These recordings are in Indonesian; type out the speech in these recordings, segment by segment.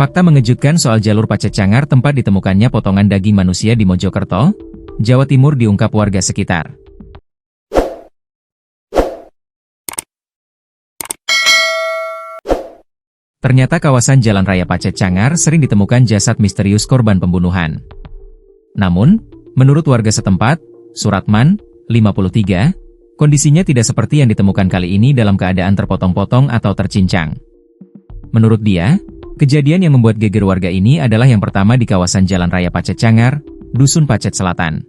Fakta mengejutkan soal jalur Pacet Cangar tempat ditemukannya potongan daging manusia di Mojokerto, Jawa Timur diungkap warga sekitar. Ternyata kawasan Jalan Raya Pacet Cangar sering ditemukan jasad misterius korban pembunuhan. Namun, menurut warga setempat, Suratman, 53, kondisinya tidak seperti yang ditemukan kali ini dalam keadaan terpotong-potong atau tercincang. Menurut dia, kejadian yang membuat geger warga ini adalah yang pertama di kawasan Jalan Raya Pacet Cangar, Dusun Pacet Selatan.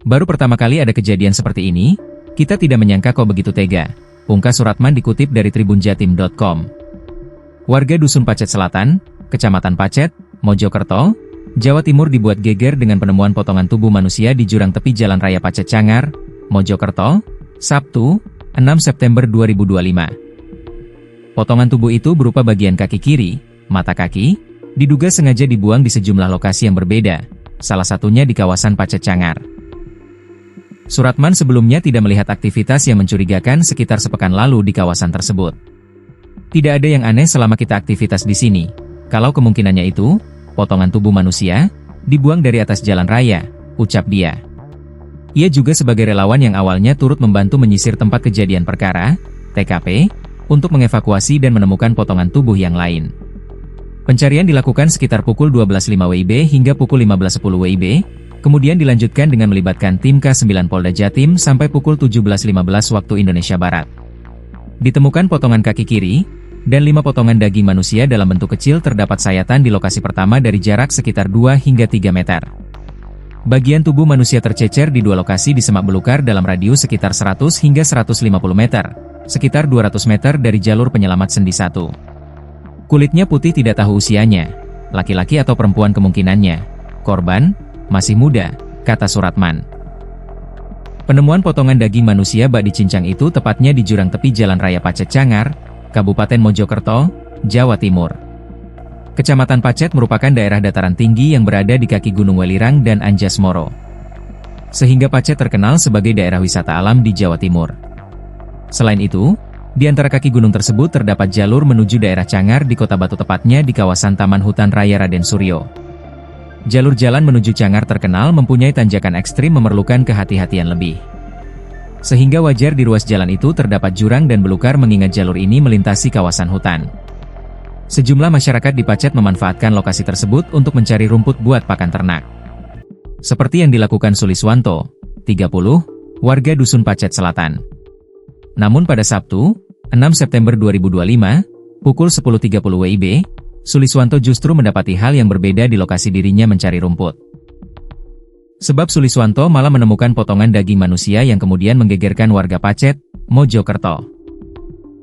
Baru pertama kali ada kejadian seperti ini, kita tidak menyangka kok begitu tega, ungkap Suratman dikutip dari tribunjatim.com. Warga Dusun Pacet Selatan, Kecamatan Pacet, Mojokerto, Jawa Timur dibuat geger dengan penemuan potongan tubuh manusia di jurang tepi Jalan Raya Pacet Cangar, Mojokerto, Sabtu, 6 September 2025. Potongan tubuh itu berupa bagian kaki kiri, mata kaki, diduga sengaja dibuang di sejumlah lokasi yang berbeda, salah satunya di kawasan Pacet Cangar. Suratman sebelumnya tidak melihat aktivitas yang mencurigakan sekitar sepekan lalu di kawasan tersebut. Tidak ada yang aneh selama kita aktivitas di sini, kalau kemungkinannya itu, potongan tubuh manusia, dibuang dari atas jalan raya, ucap dia. Ia juga sebagai relawan yang awalnya turut membantu menyisir tempat kejadian perkara, TKP, untuk mengevakuasi dan menemukan potongan tubuh yang lain. Pencarian dilakukan sekitar pukul 12.05 WIB hingga pukul 15.10 WIB, kemudian dilanjutkan dengan melibatkan tim K9 Polda Jatim sampai pukul 17.15 waktu Indonesia Barat. Ditemukan potongan kaki kiri, dan 5 potongan daging manusia dalam bentuk kecil terdapat sayatan di lokasi pertama dari jarak sekitar 2 hingga 3 meter. Bagian tubuh manusia tercecer di 2 lokasi di semak belukar dalam radius sekitar 100 hingga 150 meter, sekitar 200 meter dari jalur penyelamat Sendi 1. Kulitnya putih tidak tahu usianya, laki-laki atau perempuan kemungkinannya. Korban, masih muda, kata Suratman. Penemuan potongan daging manusia bak dicincang itu tepatnya di jurang tepi Jalan Raya Pacet Cangar, Kabupaten Mojokerto, Jawa Timur. Kecamatan Pacet merupakan daerah dataran tinggi yang berada di kaki Gunung Welirang dan Anjas-Moro. Sehingga Pacet terkenal sebagai daerah wisata alam di Jawa Timur. Selain itu, di antara kaki gunung tersebut terdapat jalur menuju daerah Cangar di Kota Batu tepatnya di kawasan Taman Hutan Raya Raden Suryo. Jalur jalan menuju Cangar terkenal mempunyai tanjakan ekstrim memerlukan kehati-hatian lebih. Sehingga wajar di ruas jalan itu terdapat jurang dan belukar mengingat jalur ini melintasi kawasan hutan. Sejumlah masyarakat di Pacet memanfaatkan lokasi tersebut untuk mencari rumput buat pakan ternak. Seperti yang dilakukan Suliswanto, 30, warga Dusun Pacet Selatan. Namun pada Sabtu, 6 September 2025, pukul 10.30 WIB, Suliswanto justru mendapati hal yang berbeda di lokasi dirinya mencari rumput. Sebab Suliswanto malah menemukan potongan daging manusia yang kemudian menggegerkan warga Pacet, Mojokerto.